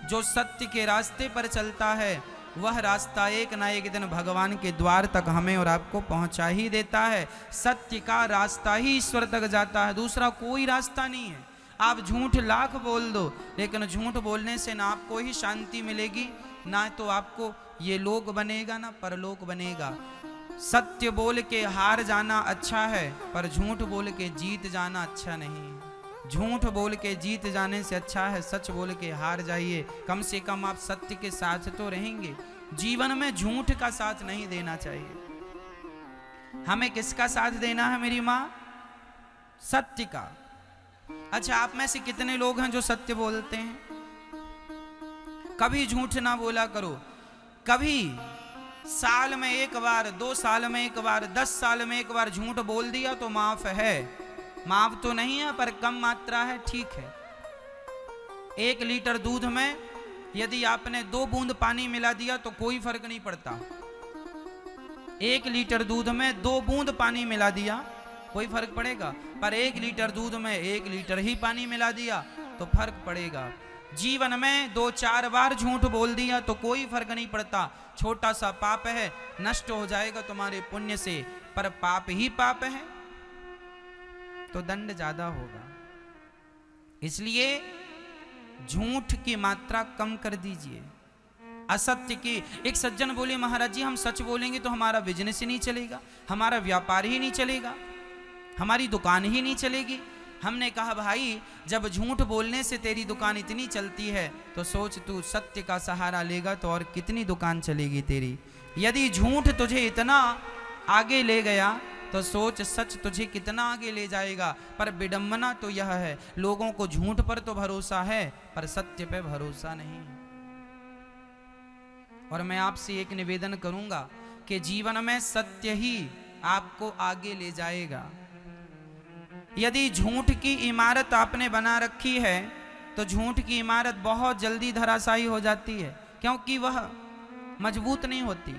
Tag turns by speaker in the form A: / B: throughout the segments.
A: जो सत्य के रास्ते पर चलता है वह रास्ता एक ना एक दिन भगवान के द्वार तक हमें और आपको पहुंचा ही देता है। सत्य का रास्ता ही ईश्वर तक जाता है, दूसरा कोई रास्ता नहीं है। आप झूठ लाख बोल दो, लेकिन झूठ बोलने से ना आपको ही शांति मिलेगी, ना तो आपको ये लोक बनेगा ना परलोक बनेगा। सत्य बोल के हार जाना अच्छा है, पर झूठ बोल के जीत जाना अच्छा नहीं है। झूठ बोल के जीत जाने से अच्छा है सच बोल के हार जाइए। कम से कम आप सत्य के साथ तो रहेंगे। जीवन में झूठ का साथ नहीं देना चाहिए। हमें किसका साथ देना है मेरी माँ? सत्य का। अच्छा, आप में से कितने लोग हैं जो सत्य बोलते हैं? कभी झूठ ना बोला करो। कभी साल में एक बार, 2 साल में एक बार, 10 साल में एक बार झूठ बोल दिया तो माफ है। माफ तो नहीं है पर कम मात्रा है, ठीक है। 1 लीटर दूध में यदि आपने 2 बूंद पानी मिला दिया तो कोई फर्क नहीं पड़ता। 1 लीटर दूध में 2 बूंद पानी मिला दिया कोई फर्क पड़ेगा, पर 1 लीटर दूध में 1 लीटर ही पानी मिला दिया तो फर्क पड़ेगा। जीवन में 2-4 बार झूठ बोल दिया तो कोई फर्क नहीं पड़ता। छोटा सा पाप है, नष्ट हो जाएगा तुम्हारे पुण्य से, पर पाप ही पाप है तो दंड ज्यादा होगा। इसलिए झूठ की मात्रा कम कर दीजिए। असत्य की, एक सज्जन बोले महाराज जी हम सच बोलेंगे तो हमारा बिजनेस ही नहीं चलेगा, हमारा व्यापार ही नहीं चलेगा, हमारी दुकान ही नहीं चलेगी। हमने कहा भाई जब झूठ बोलने से तेरी दुकान इतनी चलती है तो सोच तू सत्य का सहारा लेगा तो और कितनी दुकान चलेगी तेरी। यदि झूठ तुझे इतना आगे ले गया तो सोच सच तुझे कितना आगे ले जाएगा। पर विडंबना तो यह है, लोगों को झूठ पर तो भरोसा है पर सत्य पे भरोसा नहीं। और मैं आपसे एक निवेदन करूंगा कि जीवन में सत्य ही आपको आगे ले जाएगा। यदि झूठ की इमारत आपने बना रखी है तो झूठ की इमारत बहुत जल्दी धराशायी हो जाती है, क्योंकि वह मजबूत नहीं होती।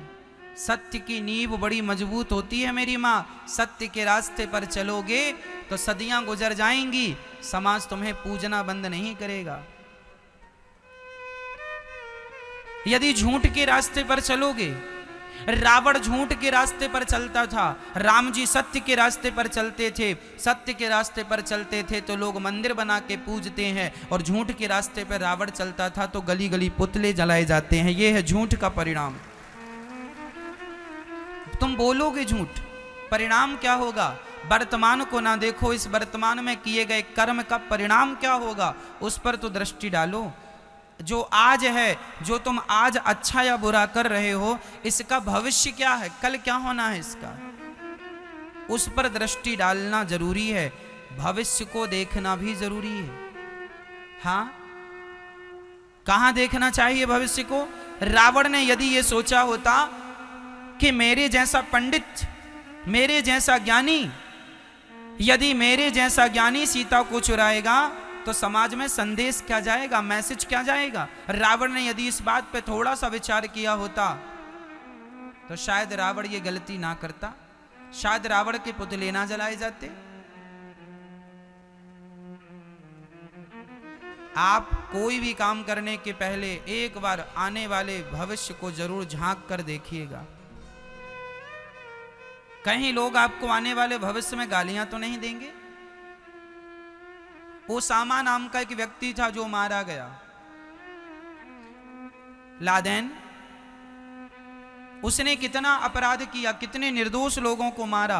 A: सत्य की नींव बड़ी मजबूत होती है मेरी माँ। सत्य के रास्ते पर चलोगे तो सदियां गुजर जाएंगी, समाज तुम्हें पूजना बंद नहीं करेगा। यदि झूठ के रास्ते पर चलोगे, रावण झूठ के रास्ते पर चलता था, राम जी सत्य के रास्ते पर चलते थे। सत्य के रास्ते पर चलते थे तो लोग मंदिर बना के पूजते हैं, और झूठ के रास्ते पर रावण चलता था तो गली गली पुतले जलाए जाते हैं। यह है झूठ का परिणाम। तुम बोलोगे झूठ, परिणाम क्या होगा? वर्तमान को ना देखो, इस वर्तमान में किए गए कर्म का परिणाम क्या होगा उस पर तो दृष्टि डालो। जो आज है, जो तुम आज अच्छा या बुरा कर रहे हो, इसका भविष्य क्या है, कल क्या होना है इसका, उस पर दृष्टि डालना जरूरी है। भविष्य को देखना भी जरूरी है। हाँ, कहां देखना चाहिए भविष्य को? रावण ने यदि ये सोचा होता कि मेरे जैसा पंडित, मेरे जैसा ज्ञानी, यदि मेरे जैसा ज्ञानी सीता को चुराएगा तो समाज में संदेश क्या जाएगा, मैसेज क्या जाएगा। रावण ने यदि इस बात पे थोड़ा सा विचार किया होता तो शायद रावण ये गलती ना करता, शायद रावण के पुतले ना जलाए जाते। आप कोई भी काम करने के पहले एक बार आने वाले भविष्य को जरूर झांक कर देखिएगा। कहीं लोग आपको आने वाले भविष्य में गालियां तो नहीं देंगे। ओसामा नाम का एक व्यक्ति था जो मारा गया, लादेन। उसने कितना अपराध किया, कितने निर्दोष लोगों को मारा।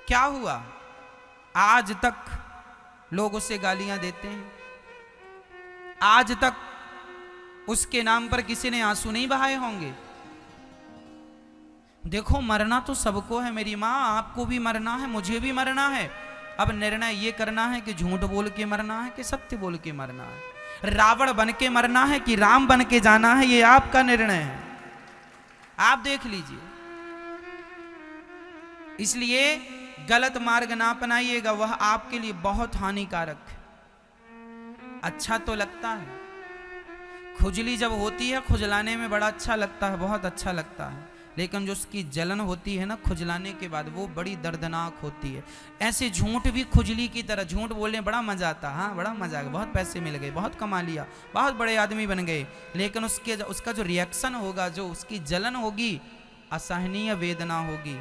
A: क्या हुआ? आज तक लोग उसे गालियां देते हैं, आज तक उसके नाम पर किसी ने आंसू नहीं बहाए होंगे। देखो, मरना तो सबको है मेरी माँ, आपको भी मरना है, मुझे भी मरना है। अब निर्णय ये करना है कि झूठ बोल के मरना है कि सत्य बोल के मरना है, रावण बन के मरना है कि राम बन के जाना है, ये आपका निर्णय है। आप देख लीजिए। इसलिए गलत मार्ग ना अपनाइएगा, वह आपके लिए बहुत हानिकारक है। अच्छा तो लगता है, खुजली जब होती है खुजलाने में बड़ा अच्छा लगता है, बहुत अच्छा लगता है, लेकिन जो उसकी जलन होती है ना खुजलाने के बाद, वो बड़ी दर्दनाक होती है। ऐसे झूठ भी खुजली की तरह, झूठ बोलने में बड़ा मजा आता, हाँ बड़ा मजा आ गया, बहुत पैसे मिल गए, बहुत कमा लिया, बहुत बड़े आदमी बन गए, लेकिन उसका जो रिएक्शन होगा, जो उसकी जलन होगी, असहनीय वेदना होगी,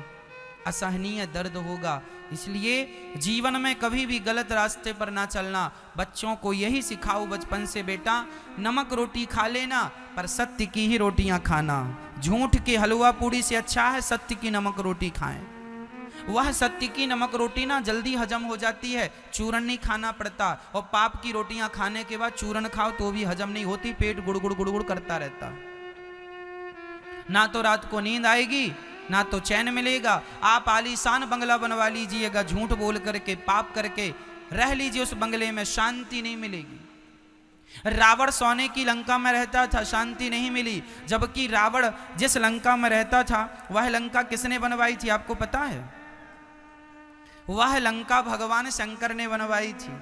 A: असहनीय दर्द होगा। इसलिए जीवन में कभी भी गलत रास्ते पर ना चलना। बच्चों को यही सिखाओ बचपन से, बेटा नमक रोटी खा लेना पर सत्य की ही रोटियां खाना। झूठ के हलवा पूड़ी से अच्छा है सत्य की नमक रोटी खाएं। वह सत्य की नमक रोटी ना जल्दी हजम हो जाती है, चूरन नहीं खाना पड़ता। और पाप की रोटियां खाने के बाद चूरन खाओ तो भी हजम नहीं होती, पेट गुड़गुड़ गुड़गुड़ करता रहता। ना तो रात को नींद आएगी, ना तो चैन मिलेगा। आप आलीशान बंगला बनवा लीजिएगा, झूठ बोल करके, पाप करके रह लीजिए, उस बंगले में शांति नहीं मिलेगी। रावण सोने की लंका में रहता था, शांति नहीं मिली। जबकि रावण जिस लंका में रहता था वह लंका किसने बनवाई थी आपको पता है? वह लंका भगवान शंकर ने बनवाई थी।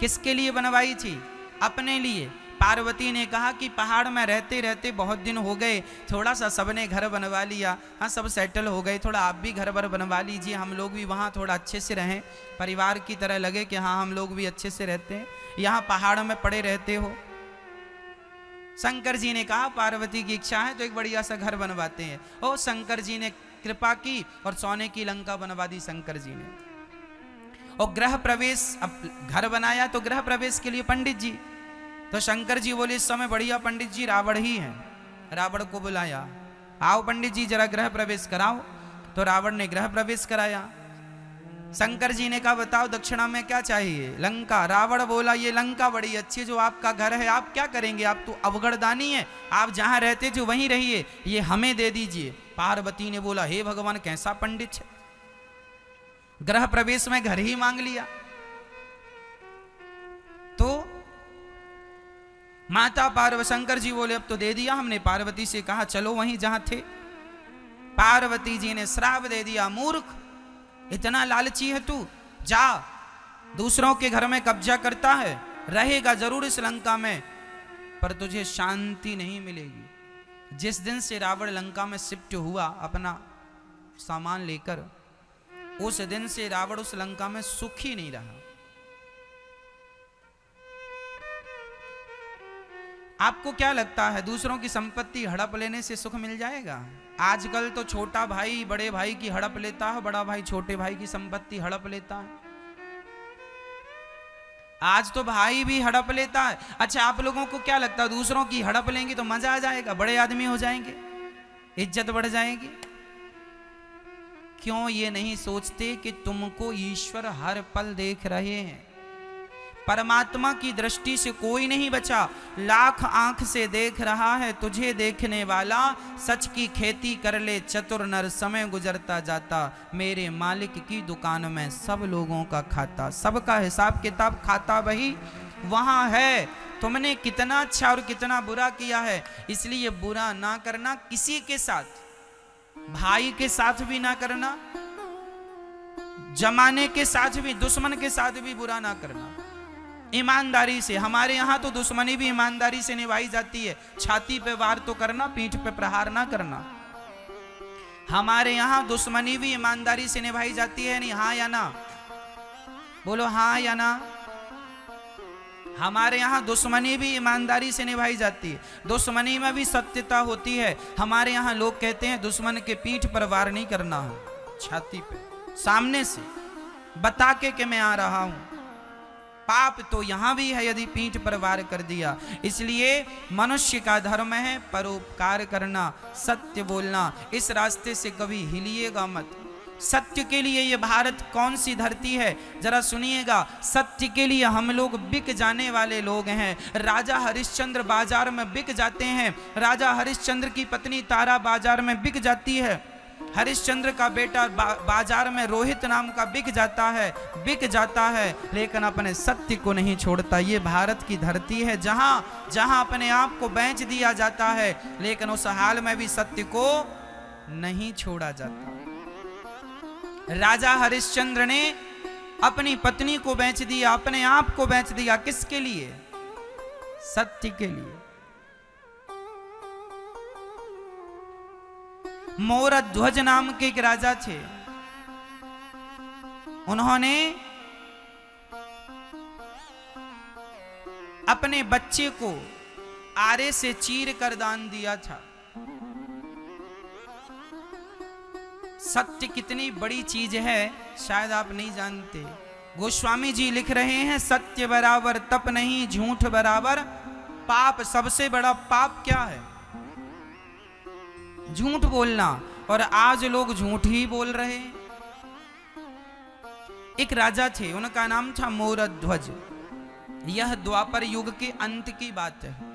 A: किसके लिए बनवाई थी? अपने लिए। पार्वती ने कहा कि पहाड़ में रहते रहते बहुत दिन हो गए, थोड़ा सा सबने घर बनवा लिया, हाँ सब सेटल हो गए, थोड़ा आप भी घर पर बनवा लीजिए, हम लोग भी वहाँ थोड़ा अच्छे से रहें, परिवार की तरह लगे कि हाँ हम लोग भी अच्छे से रहते हैं, यहाँ पहाड़ में पड़े रहते हो। शंकर जी ने कहा पार्वती की इच्छा है तो एक बढ़िया सा घर बनवाते हैं। ओ शंकर जी ने कृपा की और सोने की लंका बनवा दी शंकर जी ने। और गृह प्रवेश, अब घर बनाया तो गृह प्रवेश के लिए पंडित जी, तो शंकर जी बोले इस समय बढ़िया पंडित जी रावण ही हैं। रावण को बुलाया, आओ पंडित जी जरा गृह प्रवेश कराओ। तो रावण ने गृह प्रवेश कराया। शंकर जी ने कहा बताओ दक्षिणा में क्या चाहिए? लंका। रावण बोला ये लंका बड़ी अच्छी, जो आपका घर है आप क्या करेंगे, आप तो अवगढ़दानी है, आप जहां रहते थे वहीं रहिए, ये हमें दे दीजिए। पार्वती ने बोला हे भगवान कैसा पंडित है, गृह प्रवेश में घर ही मांग लिया। तो माता पार्वती, शंकर जी बोले अब तो दे दिया हमने। पार्वती से कहा चलो वहीं जहां थे। पार्वती जी ने श्राप दे दिया, मूर्ख इतना लालची है तू, जा दूसरों के घर में कब्जा करता है, रहेगा जरूर इस लंका में पर तुझे शांति नहीं मिलेगी। जिस दिन से रावण लंका में शिफ्ट हुआ अपना सामान लेकर, उस दिन से रावण उस लंका में सुखी नहीं रहा। आपको क्या लगता है दूसरों की संपत्ति हड़प लेने से सुख मिल जाएगा? आजकल तो छोटा भाई बड़े भाई की हड़प लेता है, बड़ा भाई छोटे भाई की संपत्ति हड़प लेता है। आज तो भाई भी हड़प लेता है। अच्छा आप लोगों को क्या लगता है दूसरों की हड़प लेंगे तो मजा आ जाएगा, बड़े आदमी हो जाएंगे, इज्जत बढ़ जाएगी? क्यों ये नहीं सोचते कि तुमको ईश्वर हर पल देख रहे हैं? परमात्मा की दृष्टि से कोई नहीं बचा, लाख आंख से देख रहा है तुझे देखने वाला। सच की खेती कर ले चतुर नर, समय गुजरता जाता, मेरे मालिक की दुकान में सब लोगों का खाता। सबका हिसाब किताब खाता वही वहां है। तुमने कितना अच्छा और कितना बुरा किया है, इसलिए बुरा ना करना किसी के साथ, भाई के साथ भी ना करना, जमाने के साथ भी, दुश्मन के साथ भी बुरा ना करना, ईमानदारी से। हमारे यहाँ तो दुश्मनी भी ईमानदारी से निभाई जाती है। छाती पे वार तो करना, पीठ पे प्रहार ना करना। हमारे यहाँ दुश्मनी भी ईमानदारी से निभाई जाती है, नहीं हाँ या ना? बोलो हाँ या ना। हमारे यहाँ दुश्मनी भी ईमानदारी से निभाई जाती है, दुश्मनी में भी सत्यता होती है। हमारे यहाँ लोग कहते हैं दुश्मन के पीठ पर वार नहीं करना है, छाती पे सामने से बता के कि मैं आ रहा हूं। पाप तो यहां भी है यदि पीठ पर वार कर दिया। इसलिए मनुष्य का धर्म है परोपकार करना, सत्य बोलना। इस रास्ते से कभी हिलिएगा मत। सत्य के लिए ये भारत कौन सी धरती है जरा सुनिएगा। सत्य के लिए हम लोग बिक जाने वाले लोग हैं। राजा हरिश्चंद्र बाजार में बिक जाते हैं, राजा हरिश्चंद्र की पत्नी तारा बाजार में बिक जाती है, हरिश्चंद्र का बेटा बाजार में रोहित नाम का बिक जाता है, लेकिन अपने सत्य को नहीं छोड़ता। ये भारत की धरती है जहां अपने आप को बेच दिया जाता है, लेकिन उस हाल में भी सत्य को नहीं छोड़ा जाता। राजा हरिश्चंद्र ने अपनी पत्नी को बेच दिया, अपने आप को बेच दिया। किसके लिए? सत्य के लिए। मोरध्वज नाम के एक राजा थे। उन्होंने अपने बच्चे को आरे से चीर कर दान दिया था। सत्य कितनी बड़ी चीज है शायद आप नहीं जानते। गोस्वामी जी लिख रहे हैं, सत्य बराबर तप नहीं, झूठ बराबर पाप। सबसे बड़ा पाप क्या है? झूठ बोलना। और आज लोग झूठ ही बोल रहे हैं। एक राजा थे, उनका नाम था मोरध्वज। यह द्वापर युग के अंत की बात है।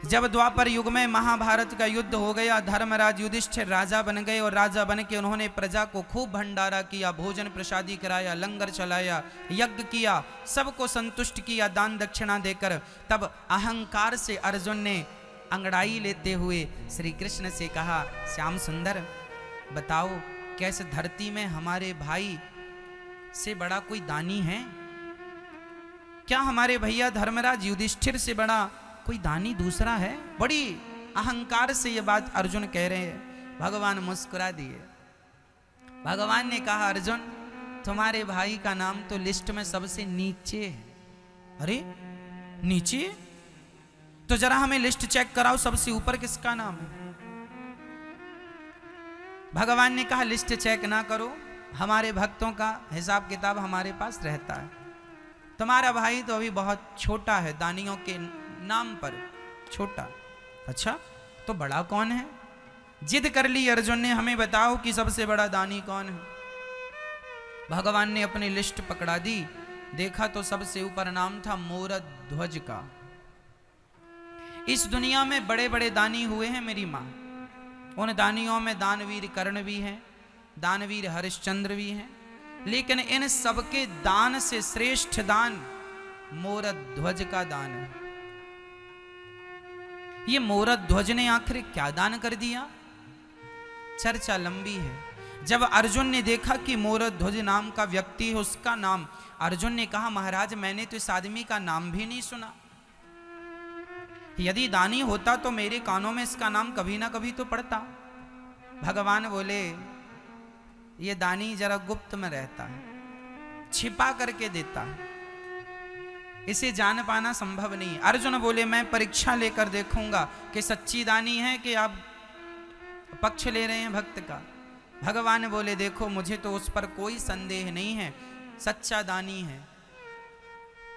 A: जब द्वापर युग में महाभारत का युद्ध हो गया, धर्मराज युधिष्ठिर राजा बन गए और राजा बन के उन्होंने प्रजा को खूब भंडारा किया, भोजन प्रसादी कराया, लंगर चलाया, यज्ञ किया, सबको संतुष्ट किया दान दक्षिणा देकर। तब अहंकार से अर्जुन ने अंगड़ाई लेते हुए श्री कृष्ण से कहा, श्याम सुंदर बताओ कैसे धरती में हमारे भाई से बड़ा कोई दानी है? क्या हमारे भैया धर्मराज युधिष्ठिर से बड़ा कोई दानी दूसरा है? बड़ी अहंकार से ये बात अर्जुन कह रहे हैं। भगवान मुस्कुरा दिए। भगवान ने कहा, अर्जुन तुम्हारे भाई का नाम तो लिस्ट में सबसे नीचे है। अरे नीचे? तो जरा हमें लिस्ट चेक कराओ, सबसे ऊपर किसका नाम है? भगवान ने कहा, लिस्ट चेक ना करो, हमारे भक्तों का हिसाब किताब हमारे पास रहता है। तुम्हारा भाई तो अभी बहुत छोटा है, दानियों के नाम पर छोटा। अच्छा तो बड़ा कौन है? जिद कर ली अर्जुन ने, हमें बताओ कि सबसे बड़ा दानी कौन है? भगवान ने अपनी लिस्ट पकड़ा दी, देखा तो सबसे ऊपर नाम था मोरध्वज का। इस दुनिया में बड़े बड़े दानी हुए हैं मेरी मां। उन दानियों में दानवीर कर्ण भी हैं, दानवीर हरिश्चंद्र भी हैं, लेकिन इन सबके दान से श्रेष्ठ दान मोरध्वज का दान है। ये मोरध्वज ने आखिर क्या दान कर दिया? चर्चा लंबी है। जब अर्जुन ने देखा कि मोरध्वज नाम का व्यक्ति है, उसका नाम, अर्जुन ने कहा, महाराज मैंने तो इस आदमी का नाम भी नहीं सुना। यदि दानी होता तो मेरे कानों में इसका नाम कभी ना कभी तो पड़ता। भगवान बोले, ये दानी जरा गुप्त में रहता है, छिपा करके देता है, इसे जान पाना संभव नहीं। अर्जुन बोले, मैं परीक्षा लेकर देखूंगा कि सच्ची दानी है कि आप पक्ष ले रहे हैं भक्त का। भगवान बोले, देखो मुझे तो उस पर कोई संदेह नहीं है, सच्चा दानी है।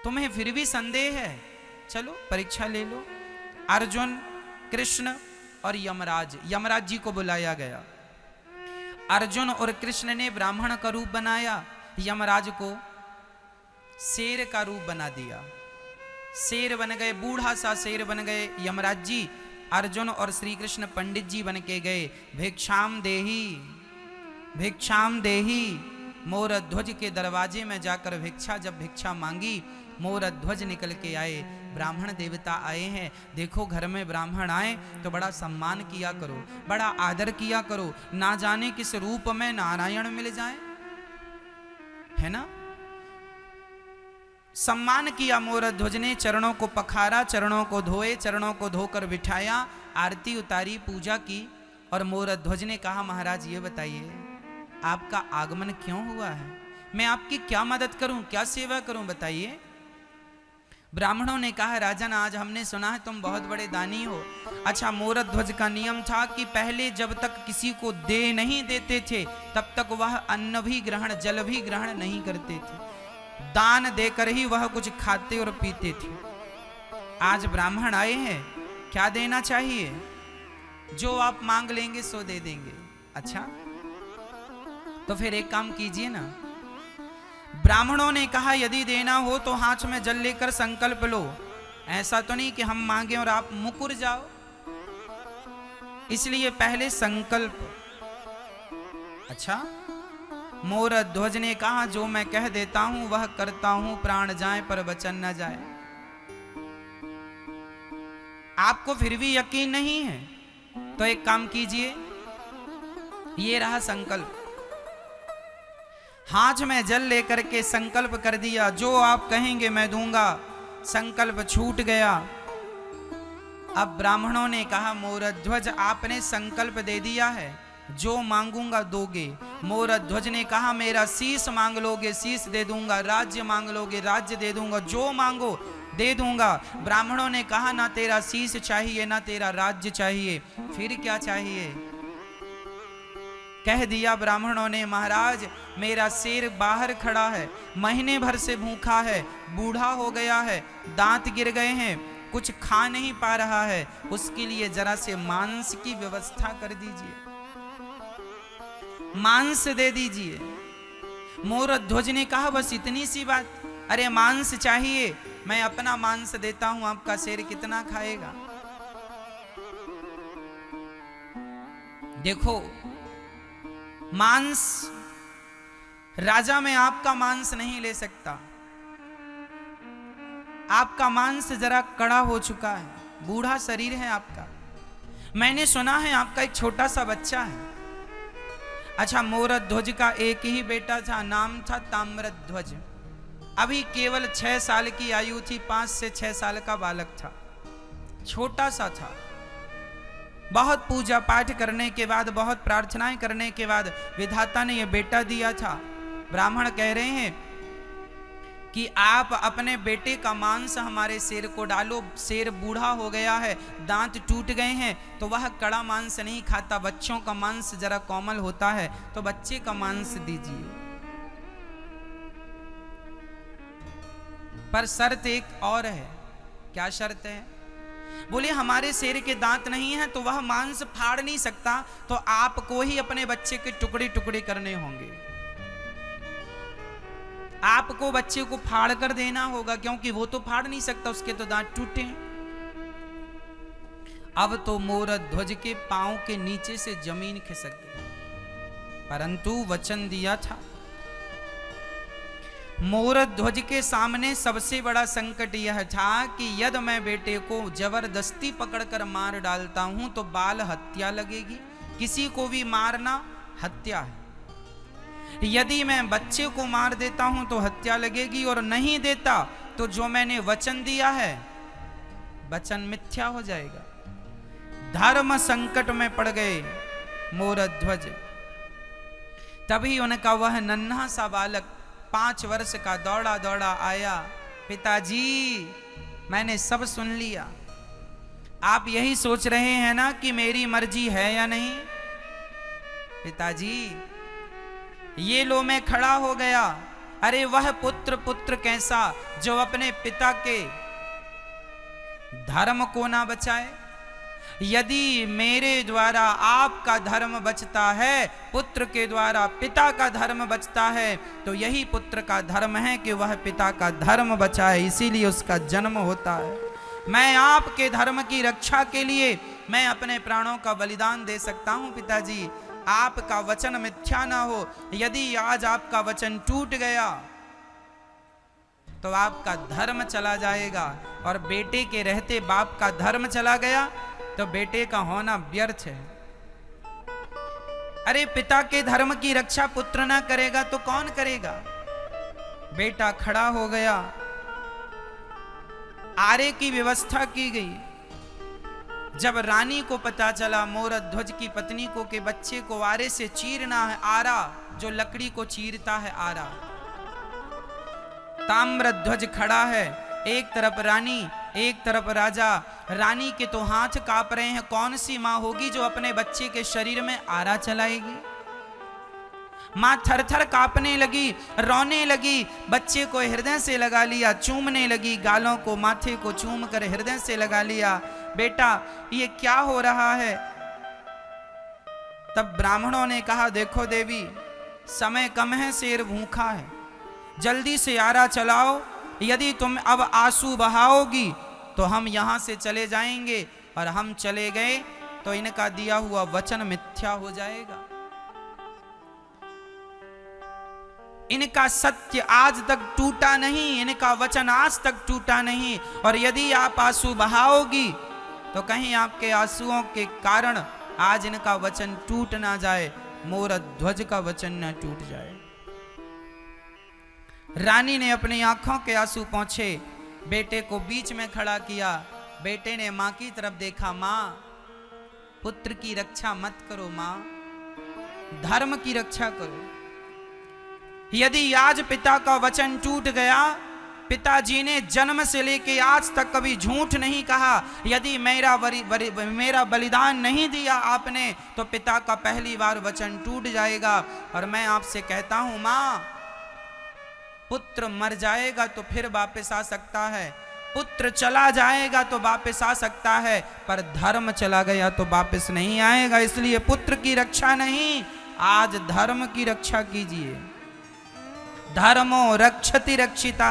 A: तुम्हें फिर भी संदेह है, चलो परीक्षा ले लो। अर्जुन, कृष्ण और यमराज जी को बुलाया गया। अर्जुन और कृष्ण ने ब्राह्मण का रूप बनाया, यमराज को शेर का रूप बना दिया। शेर बन गए, बूढ़ा सा शेर बन गए यमराज जी। अर्जुन और श्री कृष्ण पंडित जी बन के गए। भिक्षाम देही, भिक्षाम देही। मोरध्वज के दरवाजे में जाकर जब भिक्षा मांगी, मोरध्वज निकल के आए। ब्राह्मण देवता आए हैं, देखो घर में ब्राह्मण आए तो बड़ा सम्मान किया करो, बड़ा आदर किया करो, ना जाने किस रूप में नारायण मिल जाए, है ना। सम्मान किया मोरध्वज ने, चरणों को पखारा, चरणों को धोए, चरणों को धोकर बिठाया, आरती उतारी, पूजा की। और मोरध्वज ने कहा, महाराज ये बताइए आपका आगमन क्यों हुआ है? मैं आपकी क्या मदद करूं, क्या सेवा करूं, बताइए। ब्राह्मणों ने कहा, राजन आज हमने सुना है तुम बहुत बड़े दानी हो। अच्छा, मोरध्वज का नियम था कि पहले जब तक किसी को दे नहीं देते थे तब तक वह अन्न भी ग्रहण, जल भी ग्रहण नहीं करते थे। दान देकर ही वह कुछ खाते और पीते थे। आज ब्राह्मण आए हैं, क्या देना चाहिए? जो आप मांग लेंगे सो दे देंगे। अच्छा तो फिर एक काम कीजिए ना। ब्राह्मणों ने कहा, यदि देना हो तो हाथ में जल लेकर संकल्प लो। ऐसा तो नहीं कि हम मांगे और आप मुकुर जाओ, इसलिए पहले संकल्प। अच्छा, मोरध्वज ने कहा, जो मैं कह देता हूं वह करता हूं, प्राण जाए पर वचन न जाए। आपको फिर भी यकीन नहीं है तो एक काम कीजिए, ये रहा संकल्प। हाथ में जल लेकर के संकल्प कर दिया, जो आप कहेंगे मैं दूंगा। संकल्प छूट गया। अब ब्राह्मणों ने कहा, मोरध्वज आपने संकल्प दे दिया है, जो मांगूंगा दोगे। मोरध्वज ने कहा, मेरा शीश मांग लोगे, शीश दे दूंगा, राज्य मांग लोगे, राज्य दे दूंगा, जो मांगो दे दूंगा। ब्राह्मणों ने कहा, ना तेरा शीश चाहिए, ना तेरा राज्य चाहिए, फिर क्या चाहिए? कह दिया ब्राह्मणों ने, महाराज मेरा शेर बाहर खड़ा है, महीने भर से भूखा है, बूढ़ा हो गया है, दांत गिर गए हैं, कुछ खा नहीं पा रहा है, उसके लिए जरा से मांस की व्यवस्था कर दीजिए, मांस दे दीजिए। मोरध्वज ने कहा, बस इतनी सी बात? अरे मांस चाहिए, मैं अपना मांस देता हूं, आपका शेर कितना खाएगा? देखो, मांस, राजा में आपका मांस नहीं ले सकता, आपका मांस जरा कड़ा हो चुका है, बूढ़ा शरीर है आपका। मैंने सुना है आपका एक छोटा सा बच्चा है। अच्छा, मोरध्वज का एक ही बेटा था, नाम था ताम्रध्वज। अभी केवल 6 साल की आयु थी, 5 से 6 साल का बालक था, छोटा सा था। बहुत पूजा पाठ करने के बाद, बहुत प्रार्थनाएं करने के बाद विधाता ने यह बेटा दिया था। ब्राह्मण कह रहे हैं कि आप अपने बेटे का मांस हमारे शेर को डालो, शेर बूढ़ा हो गया है, दांत टूट गए हैं, तो वह कड़ा मांस नहीं खाता, बच्चों का मांस जरा कोमल होता है, तो बच्चे का मांस दीजिए। पर शर्त एक और है। क्या शर्त है? बोले, हमारे शेर के दांत नहीं है तो वह मांस फाड़ नहीं सकता, तो आपको ही अपने बच्चे के टुकड़े टुकड़े करने होंगे, आपको बच्चे को फाड़ कर देना होगा, क्योंकि वो तो फाड़ नहीं सकता, उसके तो दांत टूटे हैं। अब तो मोरध्वज के पांव के नीचे से जमीन खिसक गई, परंतु वचन दिया था। मोरध्वज के सामने सबसे बड़ा संकट यह था कि यदि मैं बेटे को जबरदस्ती पकड़कर मार डालता हूं तो बाल हत्या लगेगी, किसी को भी मारना हत्या है। यदि मैं बच्चे को मार देता हूं तो हत्या लगेगी, और नहीं देता तो जो मैंने वचन दिया है वचन मिथ्या हो जाएगा। धर्म संकट में पड़ गए मोरध्वज। तभी उनका वह नन्हा सा बालक 5 वर्ष का दौड़ा दौड़ा आया, पिताजी मैंने सब सुन लिया, आप यही सोच रहे हैं ना कि मेरी मर्जी है या नहीं? पिताजी ये लो मैं खड़ा हो गया। अरे वह पुत्र कैसा जो अपने पिता के धर्म को ना बचाए। यदि मेरे द्वारा आपका धर्म बचता है, पुत्र के द्वारा पिता का धर्म बचता है, तो यही पुत्र का धर्म है कि वह पिता का धर्म बचाए, इसीलिए उसका जन्म होता है। मैं आपके धर्म की रक्षा के लिए मैं अपने प्राणों का बलिदान दे सकता हूं पिताजी, आपका वचन मिथ्या ना हो। यदि आज आपका वचन टूट गया तो आपका धर्म चला जाएगा, और बेटे के रहते बाप का धर्म चला गया तो बेटे का होना व्यर्थ है। अरे पिता के धर्म की रक्षा पुत्र ना करेगा तो कौन करेगा? बेटा खड़ा हो गया, आरे की व्यवस्था की गई। जब रानी को पता चला मोरध्वज की पत्नी को कि बच्चे को आरे से चीरना है, आरा जो लकड़ी को चीरता है आरा, ताम्रध्वज खड़ा है, एक तरफ रानी एक तरफ राजा। रानी के तो हाथ कांप रहे हैं, कौन सी मां होगी जो अपने बच्चे के शरीर में आरा चलाएगी? मां थर थर कांपने लगी, रोने लगी, बच्चे को हृदय से लगा लिया, चूमने लगी, गालों को माथे को चूम कर हृदय से लगा लिया। बेटा ये क्या हो रहा है? तब ब्राह्मणों ने कहा, देखो देवी समय कम है, शेर भूखा है, जल्दी से आरा चलाओ, यदि तुम अब आंसू बहाओगी तो हम यहां से चले जाएंगे, और हम चले गए तो इनका दिया हुआ वचन मिथ्या हो जाएगा। इनका सत्य आज तक टूटा नहीं, इनका वचन आज तक टूटा नहीं, और यदि आप आंसू बहाओगी तो कहीं आपके आंसुओं के कारण आज इनका वचन टूट ना जाए, मोरध्वज का वचन न टूट जाए। रानी ने अपनी आंखों के आंसू पोंछे, बेटे को बीच में खड़ा किया, बेटे ने मां की तरफ देखा, मां पुत्र की रक्षा मत करो, मां धर्म की रक्षा करो। यदि आज पिता का वचन टूट गया, पिताजी ने जन्म से लेके आज तक कभी झूठ नहीं कहा, यदि मेरा बलिदान नहीं दिया आपने, तो पिता का पहली बार वचन टूट जाएगा। और मैं आपसे कहता हूं मां, पुत्र मर जाएगा तो फिर वापस आ सकता है, पुत्र चला जाएगा तो वापस आ सकता है, पर धर्म चला गया तो वापस नहीं आएगा। इसलिए पुत्र की रक्षा नहीं, आज धर्म की रक्षा कीजिए। धर्मो रक्षति रक्षिता।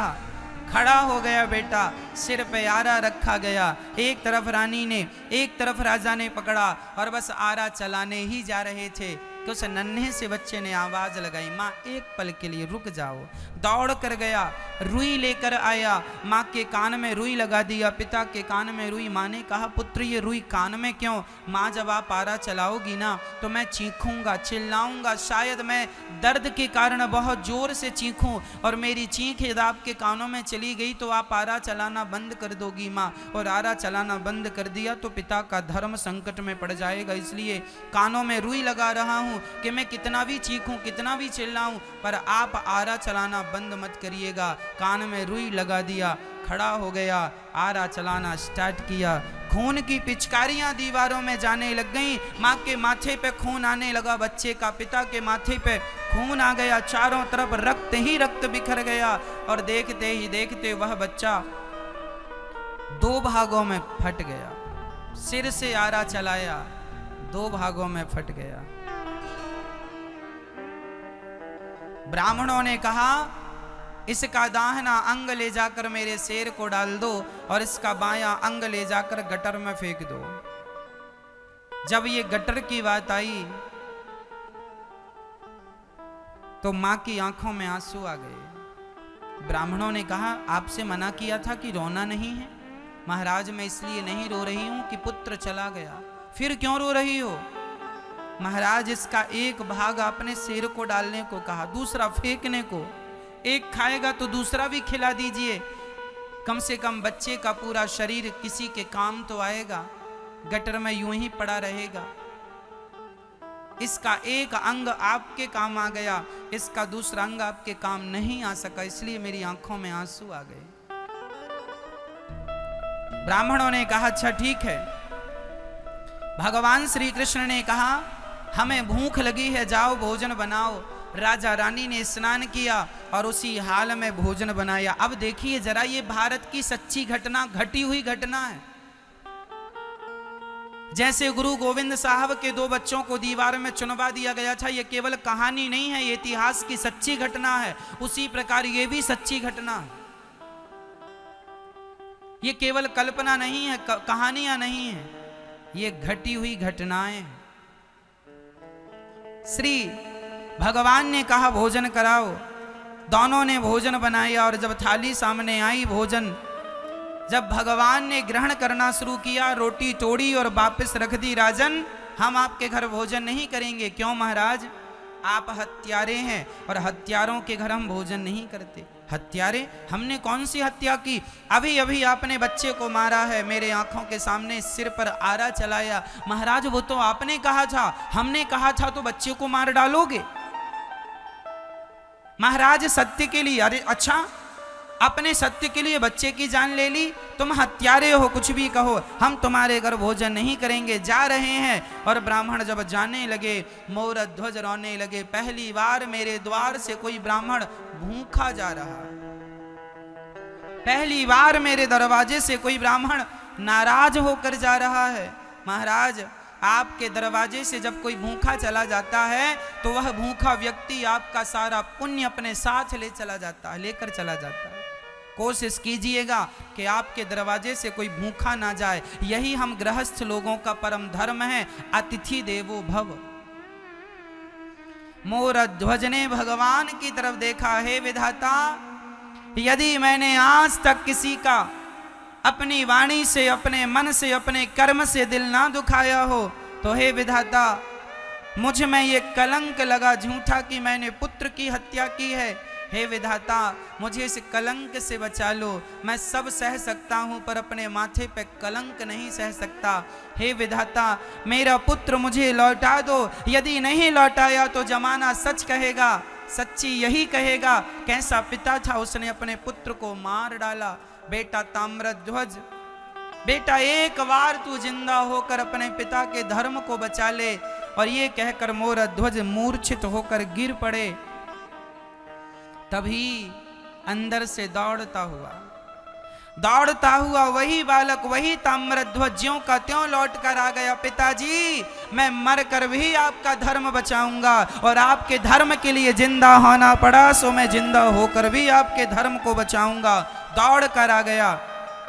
A: खड़ा हो गया बेटा, सिर पे आरा रखा गया, एक तरफ रानी ने एक तरफ राजा ने पकड़ा और बस आरा चलाने ही जा रहे थे कि उस नन्हे से बच्चे ने आवाज लगाई, माँ एक पल के लिए रुक जाओ। दौड़ कर गया, रुई लेकर आया, माँ के कान में रुई लगा दिया, पिता के कान में रुई। माँ ने कहा, पुत्र ये रुई कान में क्यों? माँ जब आप आरा चलाओगी ना तो मैं चीखूंगा, चिल्लाऊंगा, शायद मैं दर्द के कारण बहुत जोर से चीखूं और मेरी चीख यदि आपके कानों में चली गई तो आप आरा चलाना बंद कर दोगी माँ। और आरा चलाना बंद कर दिया तो पिता का धर्म संकट में पड़ जाएगा। इसलिए कानों में रुई लगा रहा हूं कि मैं कितना भी चीखूं, कितना भी चिल्लाऊं, पर आप आरा चलाना बंद मत करिएगा। कान में रुई लगा दिया, खड़ा हो गया, आरा चलाना स्टार्ट किया। खून की पिचकारियां दीवारों में जाने लग गईं। माँ के माथे पे खून आने लगा बच्चे का, पिता के माथे पे खून आ गया, चारों तरफ रक्त ही रक्त बिखर गया। और देखते ही देखते वह बच्चा 2 भागों में फट गया। सिर से आरा चलाया, 2 भागों में फट गया। ब्राह्मणों ने कहा, इसका दाहिना अंग ले जाकर मेरे शेर को डाल दो और इसका बायां अंग ले जाकर गटर में फेंक दो। जब ये गटर की बात आई तो मां की आंखों में आंसू आ गए। ब्राह्मणों ने कहा, आपसे मना किया था कि रोना नहीं है। महाराज मैं इसलिए नहीं रो रही हूं कि पुत्र चला गया। फिर क्यों रो रही हो? महाराज इसका एक भाग आपने शेर को डालने को कहा, दूसरा फेंकने को। एक खाएगा तो दूसरा भी खिला दीजिए, कम से कम बच्चे का पूरा शरीर किसी के काम तो आएगा, गटर में यूं ही पड़ा रहेगा। इसका एक अंग आपके काम आ गया, इसका दूसरा अंग आपके काम नहीं आ सका, इसलिए मेरी आंखों में आंसू आ गए। ब्राह्मणों ने कहा, अच्छा ठीक है। भगवान श्री कृष्ण ने कहा, हमें भूख लगी है, जाओ भोजन बनाओ। राजा रानी ने स्नान किया और उसी हाल में भोजन बनाया। अब देखिए जरा, ये भारत की सच्ची घटना, घटी हुई घटना है। जैसे गुरु गोविंद साहब के 2 बच्चों को दीवार में चुनवा दिया गया था, ये केवल कहानी नहीं है, ये इतिहास की सच्ची घटना है। उसी प्रकार ये भी सच्ची घटना है। ये केवल कल्पना नहीं है, कहानियां नहीं है, ये घटी हुई घटनाएं। श्री भगवान ने कहा भोजन कराओ। दोनों ने भोजन बनाया और जब थाली सामने आई, भोजन जब भगवान ने ग्रहण करना शुरू किया, रोटी तोड़ी और वापस रख दी। राजन, हम आपके घर भोजन नहीं करेंगे। क्यों महाराज? आप हत्यारे हैं और हत्यारों के घर हम भोजन नहीं करते। हत्यारे? हमने कौन सी हत्या की? अभी अभी आपने बच्चे को मारा है, मेरे आंखों के सामने सिर पर आरा चलाया। महाराज वो तो आपने कहा था, हमने कहा था तो बच्चे को मार डालोगे? महाराज सत्य के लिए, अरे अच्छा, अपने सत्य के लिए बच्चे की जान ले ली? तुम हत्यारे हो, कुछ भी कहो, हम तुम्हारे घर भोजन नहीं करेंगे, जा रहे हैं। और ब्राह्मण जब जाने लगे, मोर ध्वज रोने लगे। पहली बार मेरे द्वार से कोई ब्राह्मण भूखा जा रहा है, पहली बार मेरे दरवाजे से कोई ब्राह्मण नाराज होकर जा रहा है। महाराज, आपके दरवाजे से जब कोई भूखा चला जाता है तो वह भूखा व्यक्ति आपका सारा पुण्य अपने साथ लेकर चला जाता है। कोशिश कीजिएगा कि आपके दरवाजे से कोई भूखा ना जाए। यही हम गृहस्थ लोगों का परम धर्म है, अतिथि देवो भव। मोर ध्वज ने भगवान की तरफ देखा, हे विधाता, यदि मैंने आज तक किसी का अपनी वाणी से, अपने मन से, अपने कर्म से दिल ना दुखाया हो, तो हे विधाता, मुझ में ये कलंक लगा झूठा कि मैंने पुत्र की हत्या की है। हे विधाता मुझे इस कलंक से बचा लो। मैं सब सह सकता हूँ पर अपने माथे पे कलंक नहीं सह सकता। हे विधाता मेरा पुत्र मुझे लौटा दो। यदि नहीं लौटाया तो जमाना सच कहेगा, सच्ची यही कहेगा कैसा पिता था, उसने अपने पुत्र को मार डाला। बेटा ताम्रध्वज, बेटा एक बार तू जिंदा होकर अपने पिता के धर्म को बचा ले। और ये कहकर मोरध्वज मूर्छित होकर गिर पड़े। तभी अंदर से दौड़ता हुआ वही बालक, वही ताम्रध्वज ज्यों का त्यों लौट कर आ गया। पिताजी मैं मर कर भी आपका धर्म बचाऊंगा, और आपके धर्म के लिए जिंदा होना पड़ा सो मैं जिंदा होकर भी आपके धर्म को बचाऊंगा। दौड़ कर आ गया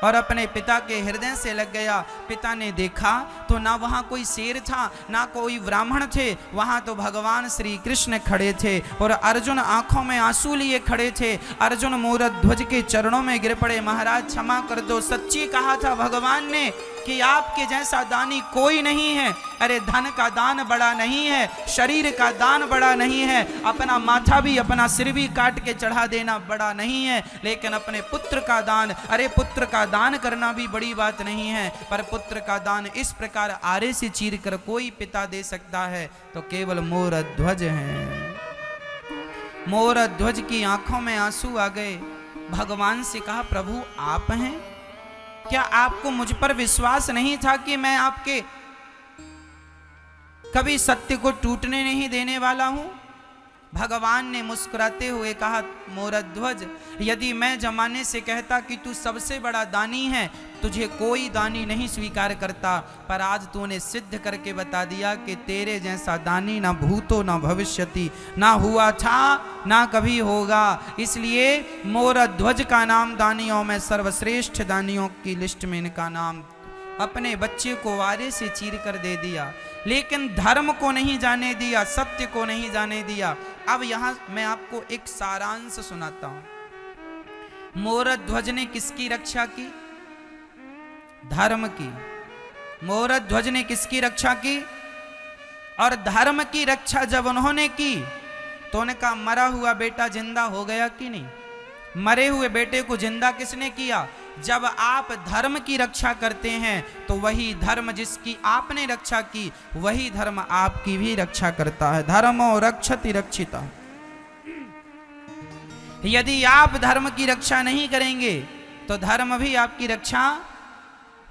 A: और अपने पिता के हृदय से लग गया। पिता ने देखा तो ना वहाँ कोई शेर था ना कोई ब्राह्मण थे, वहाँ तो भगवान श्री कृष्ण खड़े थे और अर्जुन आंखों में आंसू लिए खड़े थे। अर्जुन मोरध्वज के चरणों में गिर पड़े, महाराज क्षमा कर दो, सच्ची कहा था भगवान ने कि आपके जैसा दानी कोई नहीं है। अरे धन का दान बड़ा नहीं है, शरीर का दान बड़ा नहीं है, अपना माथा भी अपना सिर भी काट के चढ़ा देना बड़ा नहीं है, लेकिन अपने पुत्र का दान, अरे पुत्र का दान करना भी बड़ी बात नहीं है। पर पुत्र का दान इस प्रकार आरे से चीर कर कोई पिता दे सकता है तो केवल मोरध्वज हैं। मोरध्वज की आंखों में आंसू आ गए। भगवान से कहा प्रभु आप हैं, क्या आपको मुझ पर विश्वास नहीं था कि मैं आपके कभी सत्य को टूटने नहीं देने वाला हूं? भगवान ने मुस्कुराते हुए कहा मोरध्वज यदि मैं जमाने से कहता कि तू सबसे बड़ा दानी है, तुझे कोई दानी नहीं स्वीकार करता, पर आज तूने सिद्ध करके बता दिया कि तेरे जैसा दानी ना भूतो ना भविष्यति, ना हुआ था ना कभी होगा। इसलिए मोरध्वज का नाम दानियों में सर्वश्रेष्ठ दानियों की लिस्ट में इनका नाम। अपने बच्चे को वारे से चीर कर दे दिया, लेकिन धर्म को नहीं जाने दिया, सत्य को नहीं जाने दिया। अब यहां मैं आपको एक सारांश सुनाता हूं। मोरध्वज ने किसकी रक्षा की? धर्म की। मोरध्वज ने किसकी रक्षा की? और धर्म की रक्षा जब उन्होंने की तो उनका मरा हुआ बेटा जिंदा हो गया कि नहीं? मरे हुए बेटे को जिंदा किसने किया? जब आप धर्म की रक्षा करते हैं तो वही धर्म जिसकी आपने रक्षा की वही धर्म आपकी भी रक्षा करता है। धर्मो रक्षति रक्षिता। यदि आप धर्म की रक्षा नहीं करेंगे तो धर्म भी आपकी रक्षा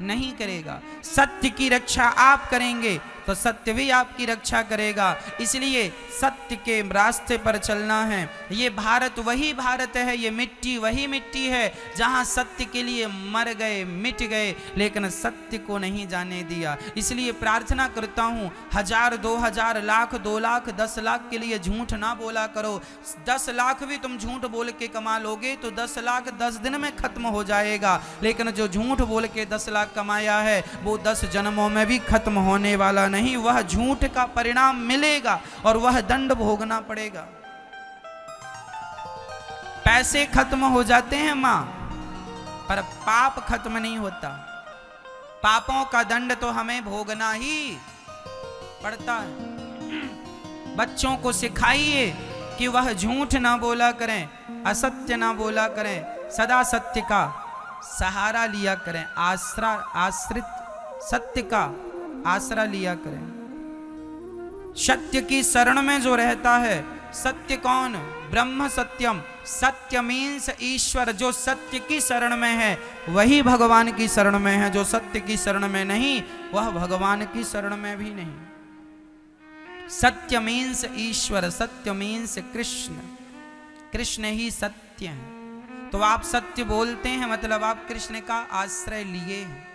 A: नहीं करेगा। सत्य की रक्षा आप करेंगे तो सत्य भी आपकी रक्षा करेगा। इसलिए सत्य के रास्ते पर चलना है। ये भारत वही भारत है, ये मिट्टी वही मिट्टी है जहां सत्य के लिए मर गए, मिट गए, लेकिन सत्य को नहीं जाने दिया। इसलिए प्रार्थना करता हूं 1000, 2000, लाख, 2 लाख, 10 लाख के लिए झूठ ना बोला करो। 10 लाख भी तुम झूठ बोल के कमा लोगे तो 10 लाख 10 दिन में खत्म हो जाएगा, लेकिन जो झूठ बोल के 10 लाख कमाया है वो 10 जन्मों में भी खत्म होने वाला नहीं। वह झूठ का परिणाम मिलेगा और वह दंड भोगना पड़ेगा। पैसे खत्म हो जाते हैं मां, पर पाप खत्म नहीं होता। पापों का दंड तो हमें भोगना ही पड़ता है। बच्चों को सिखाइए कि वह झूठ ना बोला करें, असत्य ना बोला करें, सदा सत्य का सहारा लिया करें, आश्रित सत्य का आसरा लिया करें। सत्य की शरण में जो रहता है, सत्य कौन? ब्रह्म सत्यम। सत्य मीन्स ईश्वर। जो सत्य की शरण में है वही भगवान की शरण में है, जो सत्य की शरण में नहीं वह भगवान की शरण में भी नहीं। सत्य मीन्स ईश्वर, सत्य मीन्स कृष्ण। कृष्ण ही सत्य है। तो आप सत्य बोलते हैं मतलब आप कृष्ण का आश्रय लिए हैं।